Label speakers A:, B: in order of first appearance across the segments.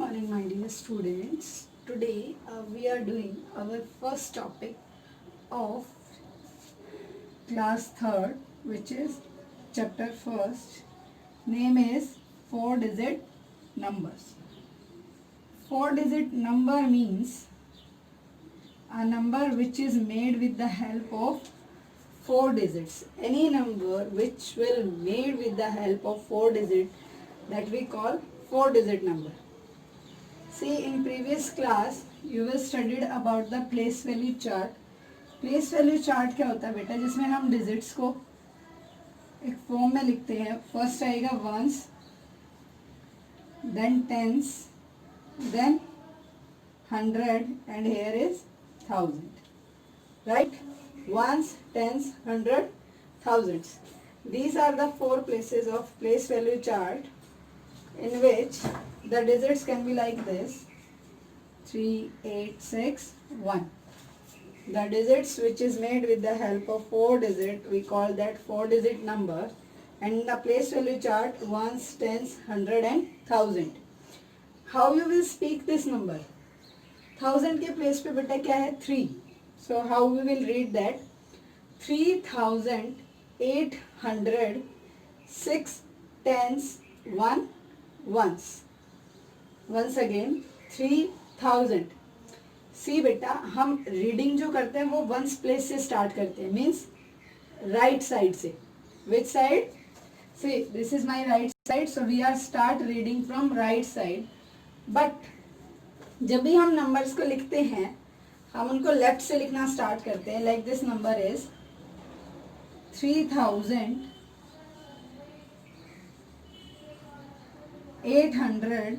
A: morning, my dear students. Today we are doing our first topic of class 3rd, which is chapter 1st. Name is 4-digit numbers. 4-digit number means a number which is made with the help of 4 digits. Any number which will made with the help of 4 digits, that we call 4-digit number. See, in previous class you will studied about the place value chart. Place value chart क्या होता है बेटा, जिसमें हम digits को एक form में लिखते हैं. फर्स्ट आएगा ones, then tens, then 100 and here is 1000. Right? Ones, tens, 100, thousands. These are the 4 places of place value chart in which the digits can be like this: 3, 8, 6, 1. The digits which is made with the help of 4 digits, we call that 4-digit number. And in the place value chart, ones, tens, 100 and 1000. How you will speak this number? 1000 के place पे बेटा क्या है? 3. So how we will read that? 3806 tens, 1 ones. Once again 3000. सी बेटा, हम reading जो करते हैं वो वंस प्लेस से स्टार्ट करते हैं, मीन्स राइट साइड से. Which side? See this is my right side, so we are start reading from right side. But जब भी हम नंबर्स को लिखते हैं हम उनको लेफ्ट से लिखना स्टार्ट करते हैं. Like this number is 3800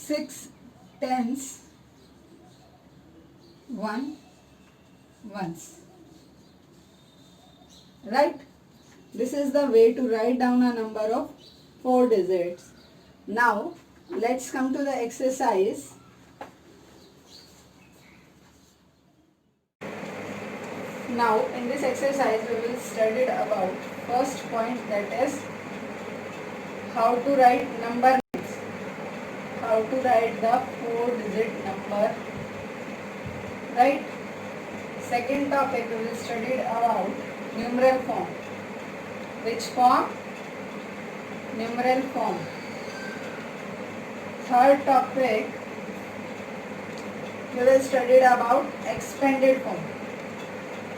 A: 6 tens, 1 ones. Right? This is the way to write down a number of 4 digits. Now let's come to the exercise. Now in this exercise we will study about first point, that is how to write number names, how to write the 4-digit number. Right? Second topic we will study about numeral form. Which form? Numeral form. Third topic we will study about expanded form.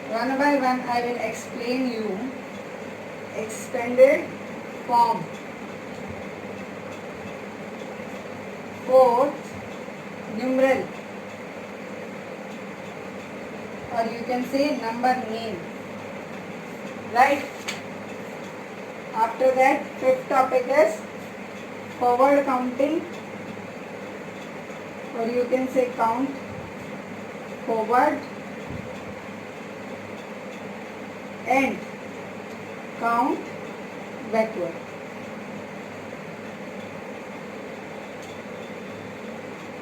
A: One by one I will explain you expanded form. Fourth, numeral, or you can say number name. Right? After that, fifth topic is forward counting, or you can say count forward and count backward.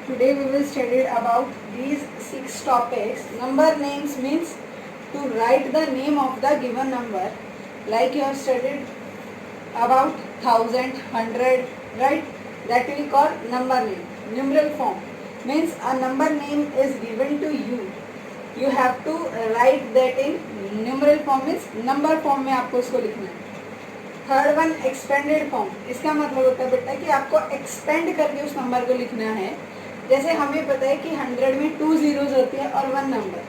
A: Today we will study about these 6 topics. Number names means to write the name of the given number, like you have studied about 1000, 100, right? That we call number name. Numeral form means a number name is given to you. You have to write that in numeral form, means number form में आपको उसको लिखना है. Third one expanded form. इसका मतलब होता है बेटा कि आपको एक्सपेंड करके उस नंबर को लिखना है. जैसे हमें पता है कि 100 में 2 zeros होती है और 1 number.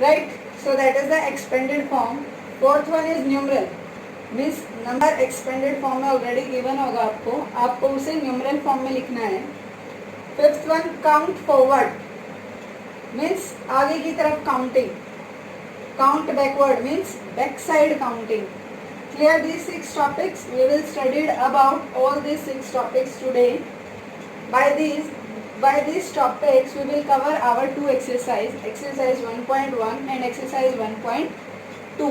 A: Right? So that is the expanded form. Fourth one is numeral, means number expanded form में ऑलरेडी गिवन होगा आपको उसे न्यूमरल फॉर्म में लिखना है. Fifth one count forward, means आगे की तरफ counting. Count backward means back side counting. Clear these 6 topics. We will study about all these 6 topics today. By these topics we will cover our 2 exercise 1.1 and exercise 1.2.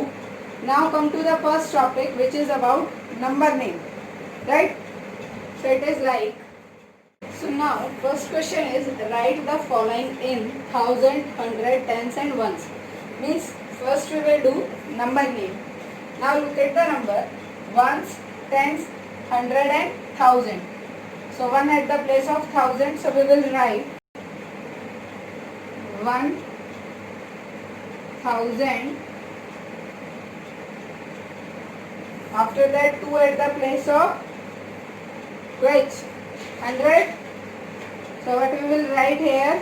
A: Now come to the first topic, which is about number name. Right? So it is like, so now first question is write the following in 1000, 100, tens and ones. Means first we will do number name. Now look at the number ones, tens, hundred and thousand. So 1 at the place of 1000, so we will write 1000. After that 2 at the place of which? 100. So what we will write here?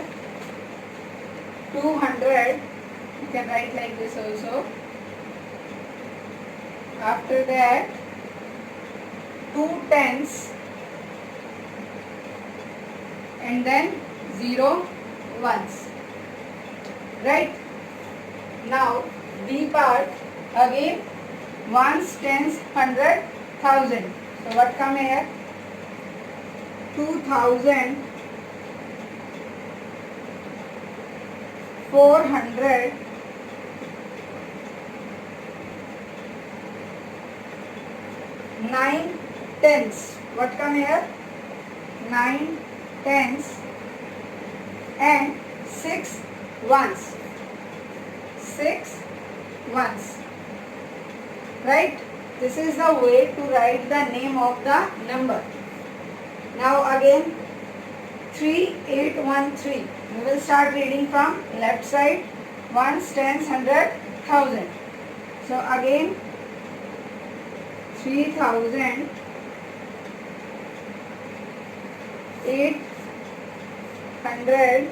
A: 200. You can write like this also. After that 2 tens and then 0 ones. Right? Now B part again, ones, tens, hundred, thousand. So what come here? 2000, 400, 9 tens. What come here? 9 tens and 6 ones. 6 ones. Right? This is the way to write the name of the number. Now again 3813. We will start reading from left side. Ones, tens, hundred, thousand. So again 3000, 800,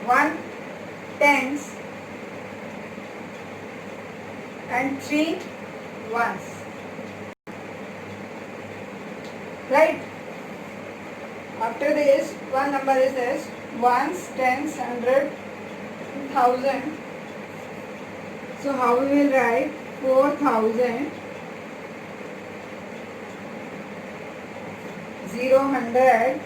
A: 1 tens and 3 ones. Right? After this, one number is this: ones, tens, hundred, thousand. So how we will write? 4000, 0, 100.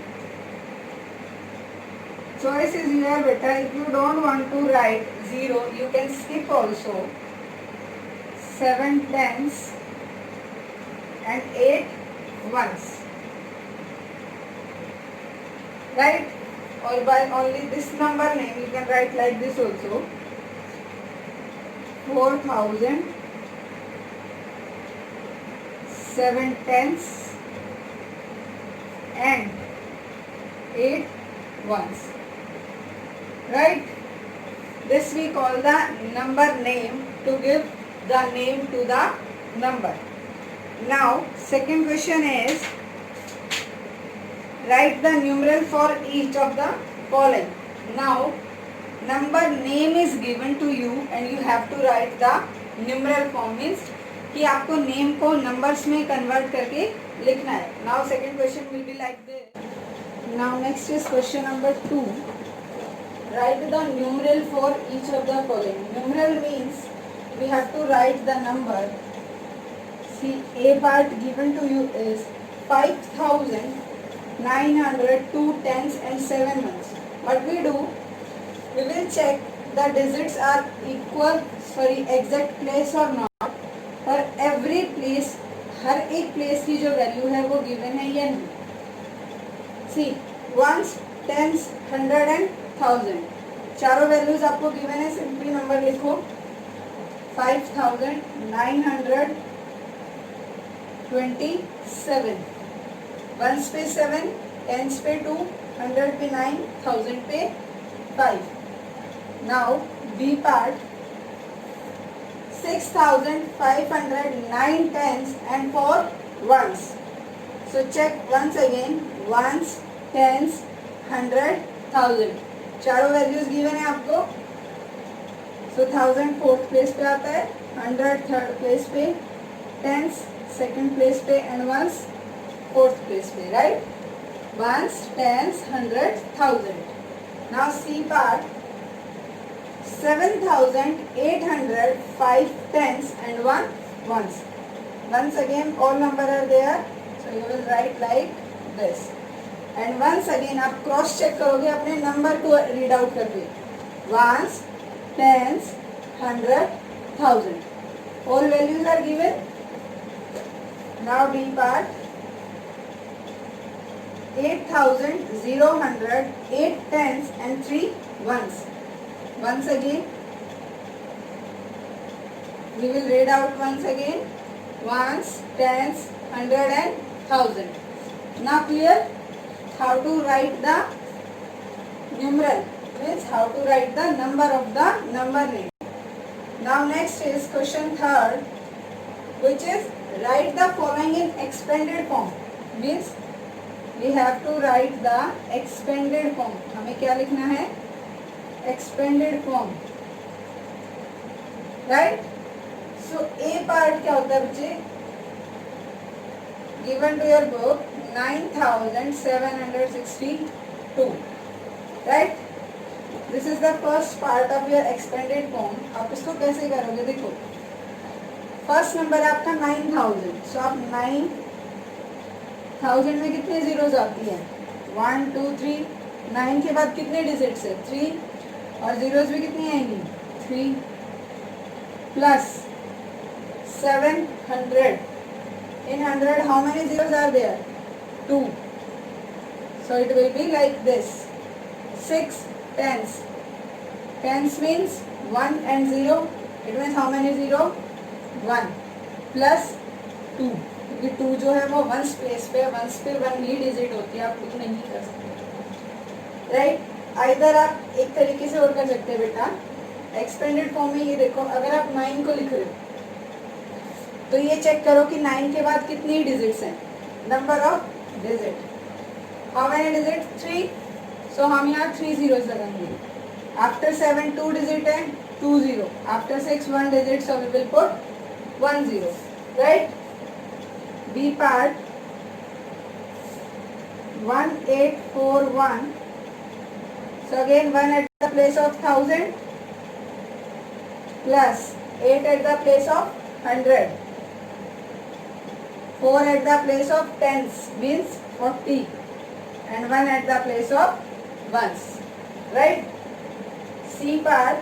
A: Choice is your beta. If you don't want to write 0, you can skip also. 7 tens and 8 ones. Right? Or by only this number name you can write like this also: 4000, 7 tens and 8 ones. Right? This we call the number name, to give the name to the number. Now second question is, write the numeral for each of the following. Now number name is given to you and you have to write the numeral form, means कि आपको name को numbers में convert करके लिखना है. Now second question will be like this. Now next is question number 2. Write the numeral for each of the following. Numeral means we have to write the number. See, A part given to you is 5900, 2 tens and 7 ones. What we do? We will check the digits are equal, exact place or not. For every place, हर एक place की जो value है वो given है या नहीं. See, ones, tens, hundred and thousand. चारों values आपको given है. Simply number लिखो. 5927. Ones पे 7, tens पे 2, 100 पे 9, 1000 पे 5. Now B part, 6509 tens and 4 ones. So check once again. Ones, tens, 100, 1000. चारों values given है आपको. So 1000 fourth place पे आता है, 100 third place पे, tens second place पे and ones fourth place पे. Right? Ones, tens, 100, 1000. Now C part, 7800, 5 tens and 1 ones. Once again all number are there, so you will write like this. And once again आप cross check करोगे अपने number को read out करके. Ones, tens, 100, 1000. All values are given. Now D part, 8000, 0, 100, 8 tens and 3 ones. Once again We will read out once again. Ones, tens, 100 and 1000. Now clear? How to write the numeral, means how to write the number of the number name. Now next is question third, which is write the following in expanded form. Means we have to write the expanded form. हमें क्या लिखना है? Expanded form. Right? So A part क्या होता है बच्चे? Given to your book 9762. Right? This is the first part of your expanded form. आप इसको कैसे करोगे? देखो, फर्स्ट नंबर है आपका 9000. सो आप 9000 में कितने जीरोज आती है? 1 2 3. 9 के बाद कितने डिजिट्स है? 3. और जीरोज भी कितनी आएंगी? 3 plus 700. In 100 how many zeros are there? 2. So it will be like this. 6 tens. Tens means 1 and 0. It means how many 0? 1 plus 2. क्योंकि 2 जो है वो वंस प्लेस पे, वंस पे 1 ही डिजिट होती है, आप कुछ नहीं कर सकते. राइट? आइदर आप एक तरीके से और कर सकते हैं बेटा. एक्सपेंडेड फॉर्म में ये देखो, अगर आप 9 को लिख रहे हो तो ये चेक करो कि 9 के बाद कितनी डिजिट्स हैं. Number of digit. How many digit? 3. सो हम यहाँ 3 zeros लगाएंगे. आफ्टर 7 2 डिजिट है, 2 0. After 6 1 digit, so we will put 1 0. Right? B part 1841. So again 1 at the place of 1000 plus 8 at the place of 100. 4 at the place of tens means 40 and 1 at the place of ones. Right? C part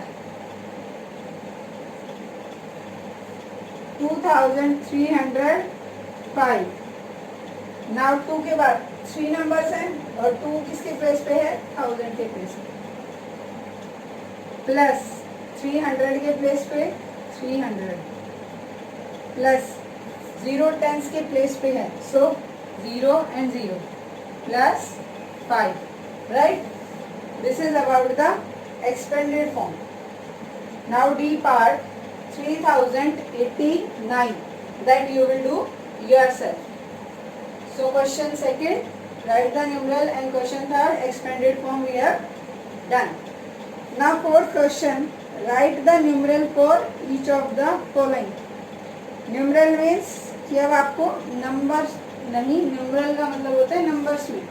A: 2305. Now 2 के बाद 3 numbers हैं और 2 किसके place पे है? 1000 के place पे. Plus 300 के प्लेस पे 300 प्लस 0 टेंस के प्लेस पे है. So 0 and 0 plus 5. Right? This is about the expanded form. Now D part 3089. That you will do yourself. So question second, write the numeral, and question third, expanded form we have done. Now fourth question, write the numeral for each of the following. Numeral means कि अब आपको number नहीं, numeral का मतलब होता है numbers में.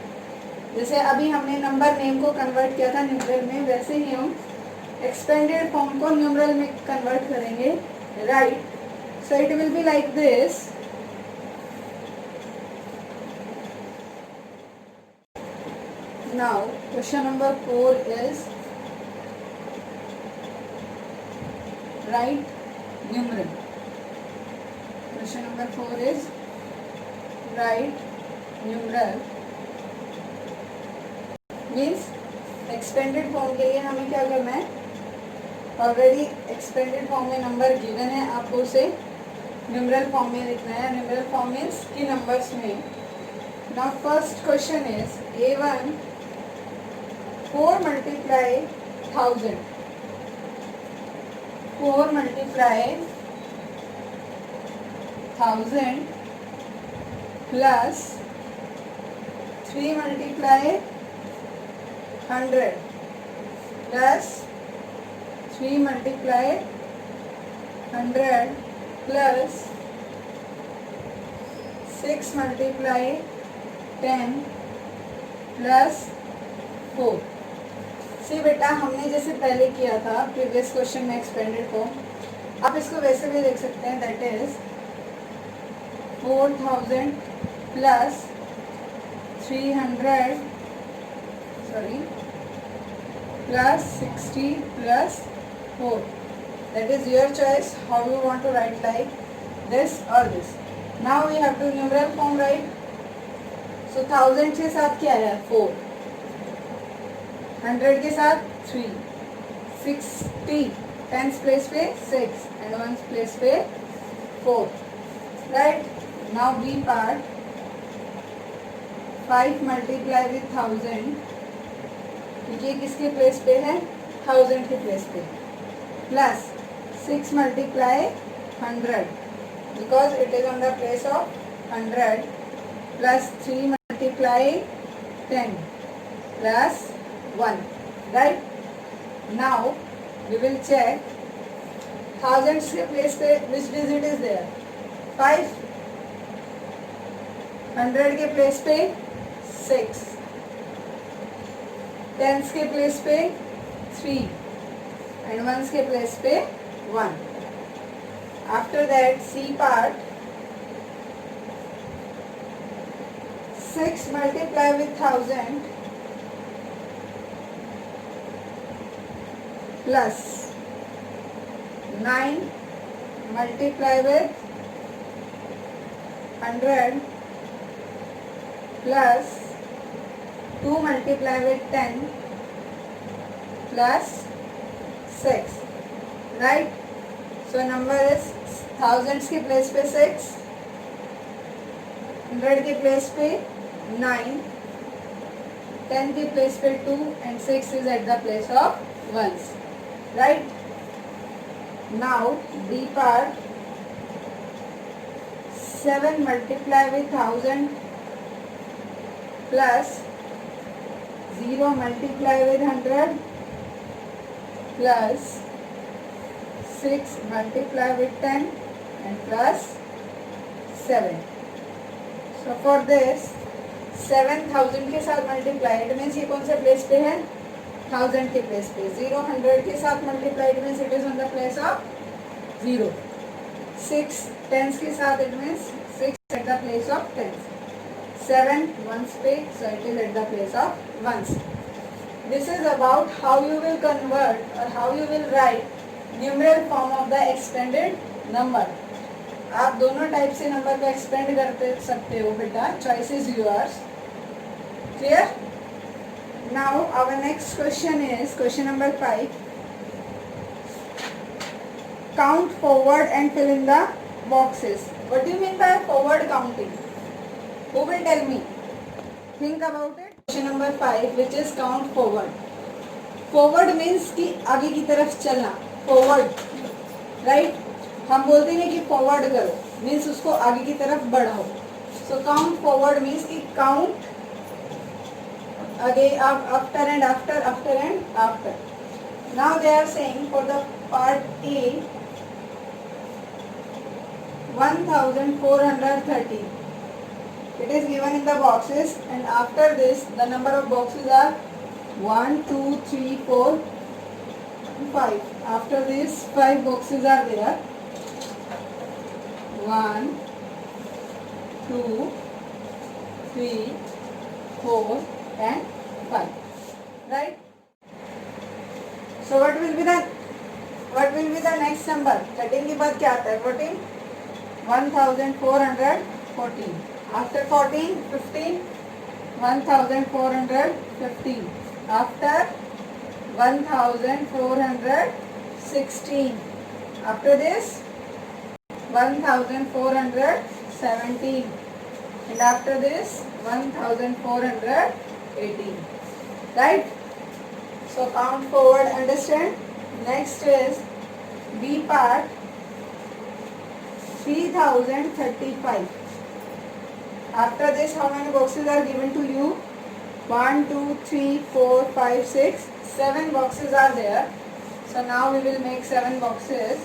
A: जैसे अभी हमने नंबर नेम को कन्वर्ट किया था न्यूमरल में, वैसे ही हम एक्सपेंडेड फॉर्म को न्यूमरल में कन्वर्ट करेंगे. Right? So it will be like this. Now question number 4 is right numeral. Question number 4 is write numeral. Means expanded form के लिए हमें क्या करना है? ऑलरेडी एक्सपेंडेड फॉर्म में नंबर गिवन है, आपको उसे न्यूमरल फॉर्म में लिखना है. न्यूमरल फॉर्म मीन्स की नंबर्स में. Now first question is A1 4 multiply 1000. 4 multiply 1000 plus 3 multiply 100 plus 3 multiply 100 plus 6 multiply 10 plus 4. सी बेटा, हमने जैसे पहले किया था प्रीवियस क्वेश्चन में एक्सपेंडेड फॉर्म, आप इसको वैसे भी देख सकते हैं. That is 4000 plus 300 plus 60 plus 4. That is your choice how you want to write, like this or this. Now we have to numeral form, right? So 1000 के साथ क्या है? 4. 100 के साथ 3. 60 टेंस प्लेस पे 6 एंड वंस प्लेस पे 4. Right. Now B part. 5 multiply with 1000. ये किसके प्लेस पे है? 1000 के प्लेस पे. Plus 6 multiply 100 because it is on the place of 100. Plus 3 multiply 10 plus 1. Right. Now we will check thousands के place पे which digit is there? 5. 100 के place पे 6. tens के place पे 3 and ones के place पे 1. After that C part. 6 multiply with 1000 plus 9 multiply with 100 plus 2 multiply with 10 plus 6. Right. So number is thousands के place पे 6, 100 के place पे 9, 10 के place पे 2 and 6 is at the place of ones. Right. Now D part. 7 multiply with 1000 plus 0 multiply with 100 plus 6 multiply with 10 and plus 7. So for this 7000 के साथ multiplied means ये कौन से प्लेस पे है? 1000 के प्लेस पे. 0 100 के साथ multiplied means it is on the place of 0. 6 tens के साथ it means 6 eight the place of tens. 7 ones पे so it is at the place of ones. This is about how you will convert or how you will write numeral form of the expanded number. आप दोनों type से number को expand करते सकते हो बेटा. Choice is yours. Clear? Now our next question is question number 5. Count forward and fill in the boxes. What do you mean by forward counting? Who will tell me? Think about it. Question number 5 which is count forward. Forward means कि आगे की तरफ चलना. Forward. Right? हम बोलते हैं कि forward करो means उसको आगे की तरफ बढ़ाओ. So count forward means कि count again after and after and after. Now they are saying for the part A 1430. It is given in the boxes and after this the number of boxes are 1 2 3 4 5. After this 5 boxes are there. 1 2 3 4 and 5. Right. So what will be the next number? 13 के बाद क्या आता है? 14. 1414. After 14 15. 1415. After 1416. After this 1417. And after this 1418. Right. So count forward. Understand? Next is B part. 3035. After this how many boxes are given to you? 1 2 3 4 5 6 7 boxes are there. So now we will make 7 boxes.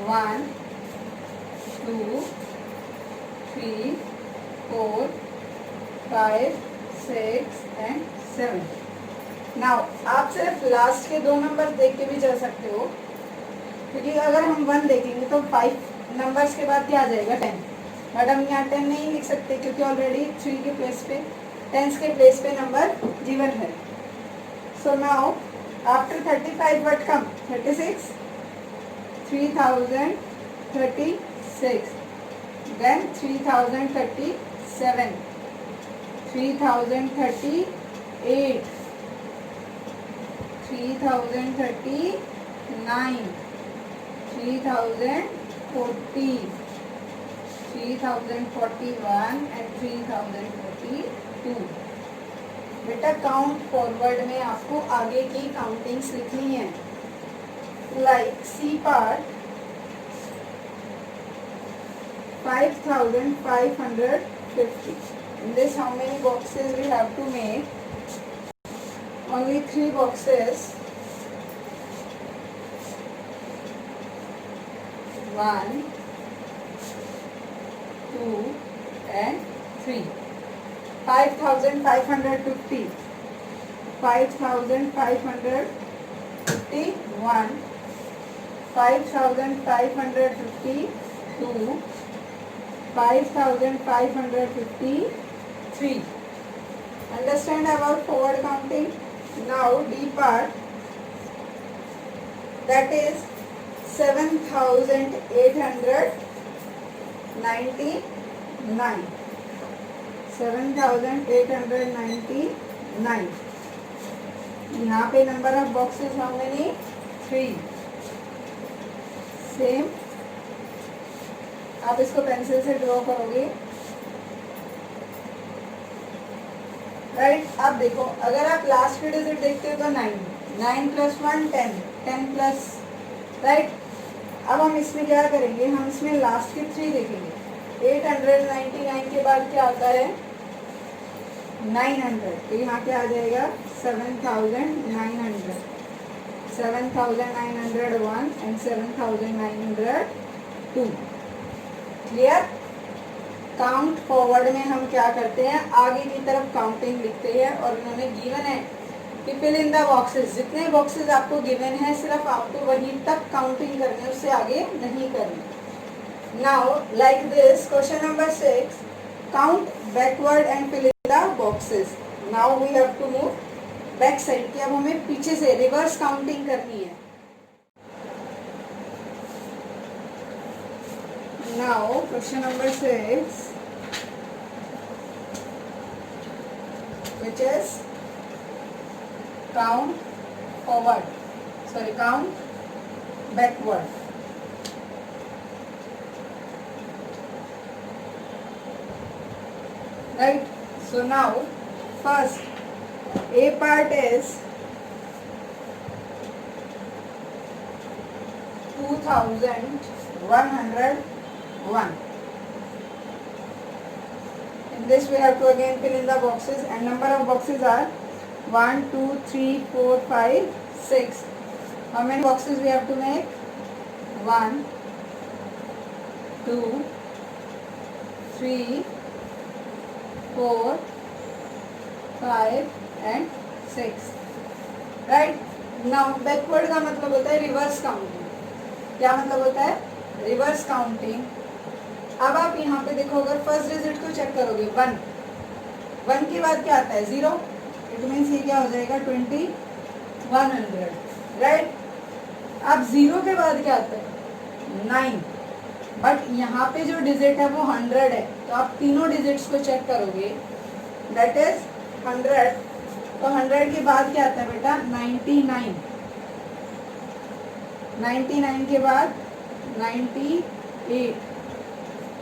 A: 1 2 3 4 5 6 and 7. Now आप सिर्फ last के 2 number देख के भी चल सकते हो क्योंकि अगर हम 1 देखेंगे तो 5 नंबर्स के बाद क्या आ जाएगा? 10. बट हम यहाँ 10 नहीं लिख सकते क्योंकि ऑलरेडी 3 के प्लेस पे 10 के प्लेस पे नंबर गिवन है. So now after 35 what come? 36. 3036. Then 3037. 3038. 8, 3039, 3040, 3041 and 3042. बेटा काउंट फॉरवर्ड में आपको आगे की काउंटिंग्स लिखनी है. Like C part 5550. In this, how many boxes we have to make? Only 3 boxes. 1, 2 and 3. 5550. 5551. 5552. 5553. Understand about forward counting? Now D part, that is 7899. 7899. यहाँ पे number of boxes how many? 3. Same. आप इसको pencil से draw करोगे. Right. अब देखो, अगर आप लास्ट के डिजिट देखते हो तो 9 प्लस 1 10, 10 प्लस, राइट. अब हम इसमें क्या करेंगे, हम इसमें लास्ट के 3 देखेंगे. 899 के बाद क्या आता है? 900. तो यहाँ क्या आ जाएगा? 7900. 7901 and 7902. क्लियर. काउंट फॉरवर्ड में हम क्या करते हैं, आगे की तरफ काउंटिंग लिखते हैं. और इन्होंने गिवन है कि फिल इन द बॉक्सेस. जितने बॉक्सेस आपको गिवन है सिर्फ आपको वहीं तक काउंटिंग करनी है, उससे आगे नहीं करनी. Now like this question number 6, count backward and fill in the boxes. Now we have to move back side. कि अब हमें पीछे से रिवर्स काउंटिंग करनी है. Now question number 6, which is count backward. Right. So now first A part is 2101. In this we have to again fill in the boxes, and number of boxes are 1, 2, 3, 4, 5, 6. How many boxes we have to make? 1, 2, 3, 4, 5 and 6. Right. Now backward का मतलब होता है reverse counting. क्या मतलब होता है? Reverse counting. अब आप यहाँ पे देखो, अगर फर्स्ट डिजिट को चेक करोगे 1 के बाद क्या आता है? 0. इट मीन्स ये क्या हो जाएगा? 2100. राइट. अब 0 के बाद क्या आता है? 9. बट यहाँ पे जो डिजिट है वो 100 है. तो आप तीनों डिजिट्स को चेक करोगे, दैट इज 100. तो 100 के बाद क्या आता है बेटा? 99. 99 के बाद 98.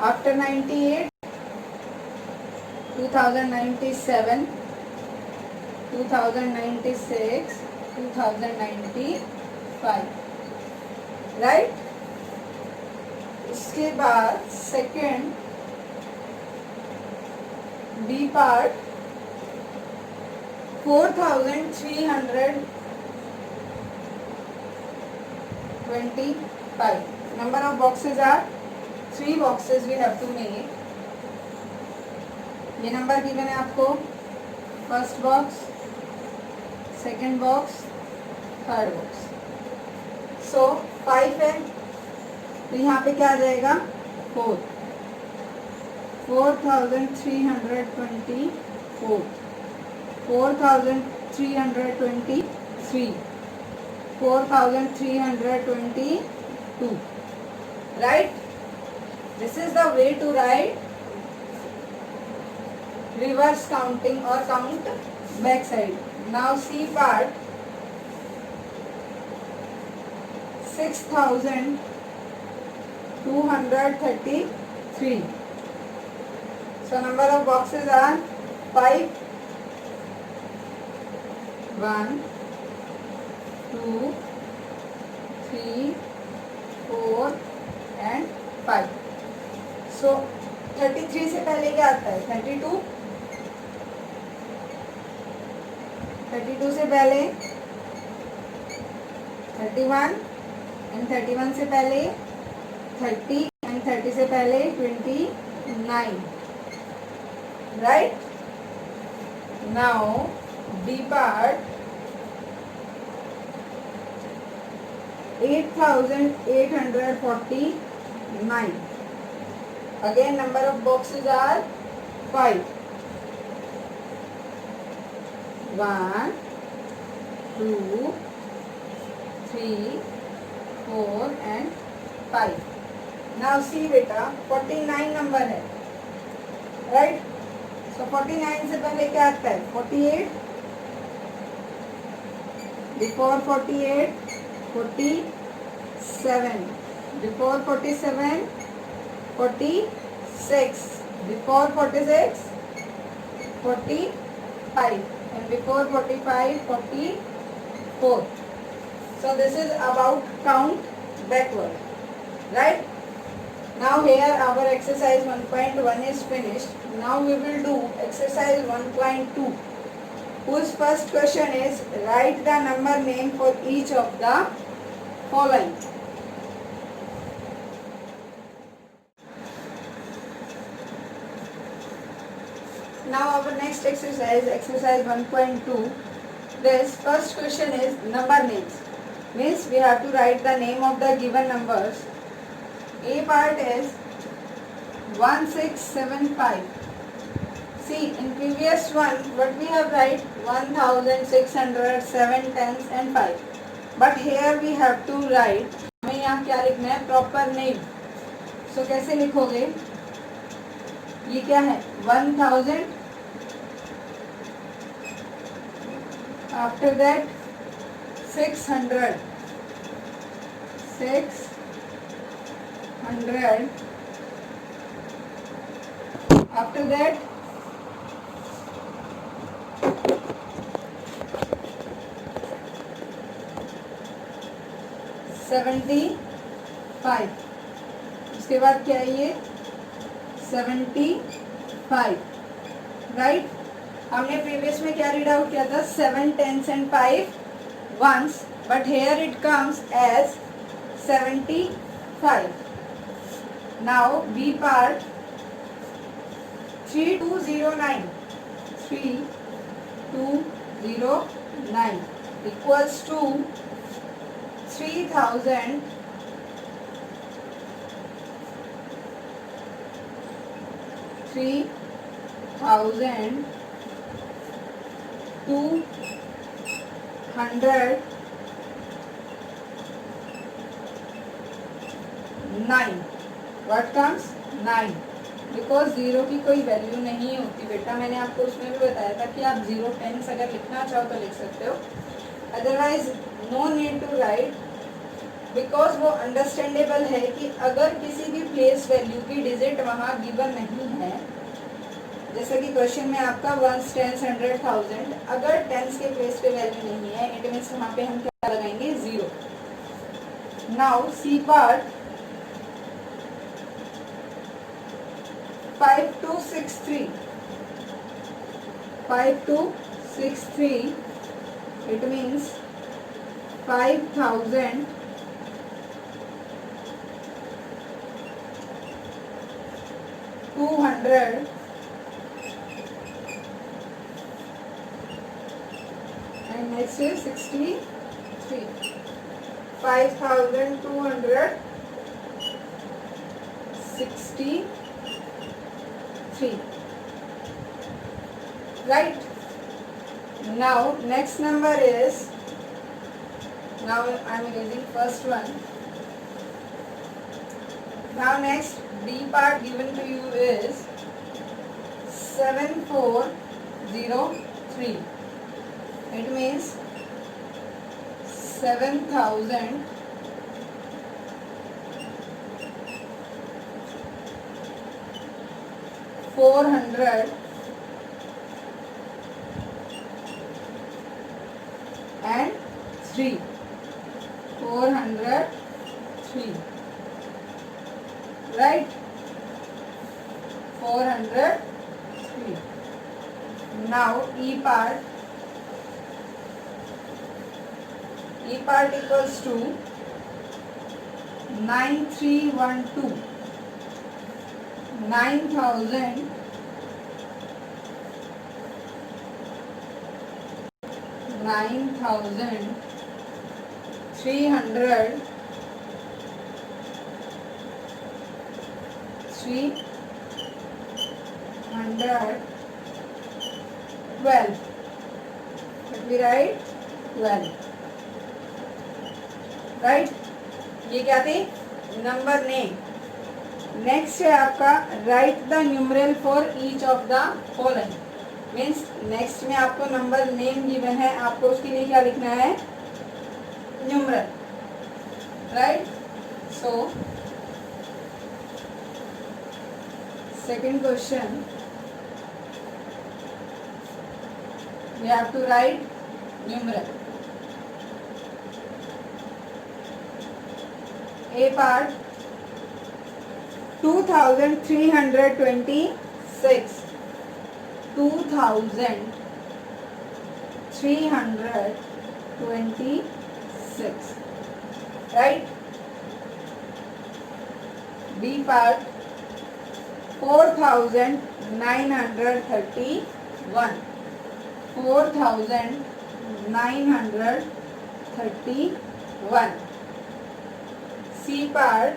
A: आफ्टर 98 2097, 2096, 2095. राइट. उसके बाद second B part 4325. Number of boxes are 3 boxes we have to make. ये नंबर गिवन है आपको. First box, second box, third box. So 5 है, तो यहाँ पे क्या आ जाएगा? 4. 4324, 4323, 4322. Right? This is the way to write reverse counting or count back side. Now C part, 6233. So number of boxes are 5. 1, 2, 3, 4 and 5. So 33 से पहले क्या आता है? 32. 32 से पहले 31 and 31 से पहले 30 and 30 से पहले 29. Right? Now D part, 8849. Again number of boxes are 5. 1, 2, 3, 4 and 5. Now see बेटा 49 नंबर है, राइट? सो 49 से पहले क्या आता है? 48, before 48 47, before 47 46, before 46 45 and before 45 44. So this is about count backward, right? Now here our exercise 1.1 is finished. Now we will do exercise 1.2, whose first question is write the number name for each of the following. Now our next exercise, exercise 1.2. This first question is number names. Means we have to write the name of the given numbers. A part is 1675. See, in previous one, what we have write 1607 tens and 5. But here we have to write, हमें यहाँ क्या लिखना है? Proper name. So कैसे लिखोगे? ये क्या है? 1000. After that 600. 600. After that 75. उसके बाद क्या है ये? 75, राइट? हमने प्रीवियस में क्या रीड आउट किया था? 7 tens and 5 ones, but here it comes as 75. Now B part, 3209. 3209 equals to 3000 209. What comes? 9. Because zero की कोई वैल्यू नहीं होती बेटा, मैंने आपको उसमें भी बताया था कि आप 0 टेंस अगर लिखना चाहो तो लिख सकते हो, otherwise no need to write, because वो अंडरस्टैंडेबल है कि अगर किसी भी प्लेस वैल्यू की डिजिट वहाँ गिवन नहीं है, जैसा कि क्वेश्चन में आपका 1 10 100 1000, अगर टेंस के प्लेस पे वैल्यू नहीं है, इट मीन्स वहाँ पे हम क्या लगाएंगे? 0. Now C part, 5263. 5263, it means 5200 and next is 63. 5263, right? Now next number is, now I am erasing first one. Now next D part given to you is 7403. It means 7,400 and 3. 403. Right? 403. Now E part equals to 9312. 9,000 9,300 312. Let me write 12. Right, ये क्या थे? Number name. Next है आपका right the numeral for each of the following. Means next में आपको number name given है, आपको उसके लिए क्या लिखना है? Numeral. Right. So second question, we have to write numeral. A part 2326. 2326. Right? B part 4931. 4931. C part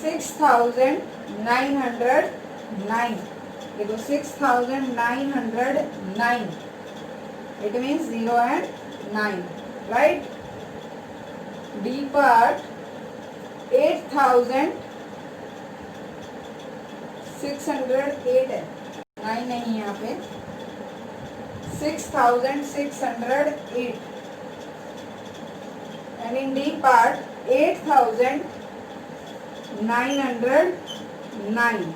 A: 6909. देखो 6909. It means 0 and 9. Right? D part 8608 है. 9 नहीं है यहाँ पे. 6608. And in D part 8909.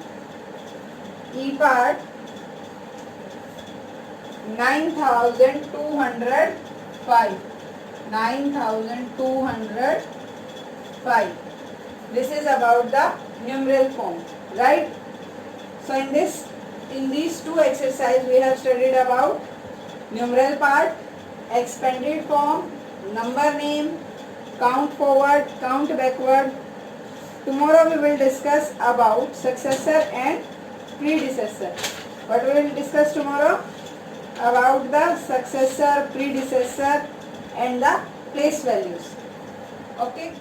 A: E part 9205. 9205. This is about the numeral form, right? So in these two exercises we have studied about numeral part, expanded form, number name, count forward, count backward. Tomorrow we will discuss about successor and predecessor. What we will discuss tomorrow? About the successor, predecessor and the place values. Okay.